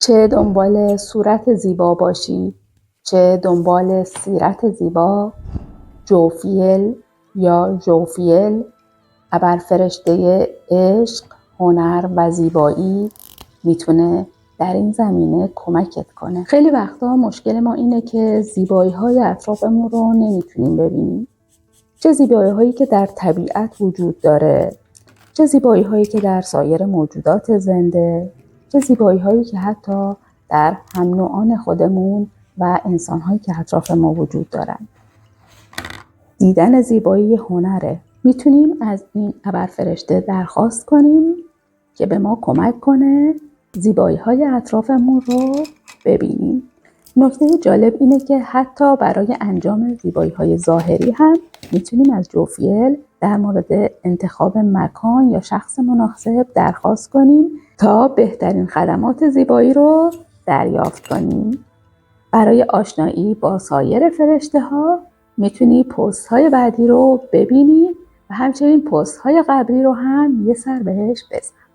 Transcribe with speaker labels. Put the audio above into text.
Speaker 1: چه دنبال صورت زیبا باشی، چه دنبال سیرت زیبا، جوفیل یا ژوفیل، ابرفرشته عشق، هنر و زیبایی میتونه در این زمینه کمکت کنه. خیلی وقتا مشکل ما اینه که زیبایی‌های اطرافمون رو نمیتونیم ببینیم. چه زیبایی‌هایی که در طبیعت وجود داره، چه زیبایی‌هایی که در سایر موجودات زنده، چه زیبایی‌هایی که حتی در هم نوعان خودمون و انسان‌هایی که اطراف ما وجود دارن. دیدن زیبایی هنره. میتونیم از این ابرفرشته درخواست کنیم که به ما کمک کنه زیبایی‌های اطرافمون رو ببینیم. نکته جالب اینه که حتی برای انجام زیبایی‌های ظاهری هم میتونیم از جوفیل در مورد انتخاب مکان یا شخص مناسب درخواست کنیم تا بهترین خدمات زیبایی رو دریافت کنیم. برای آشنایی با سایر فرشته‌ها میتونی پست‌های بعدی رو ببینی و همچنین پست‌های قبلی رو هم یه سر بهش بزن.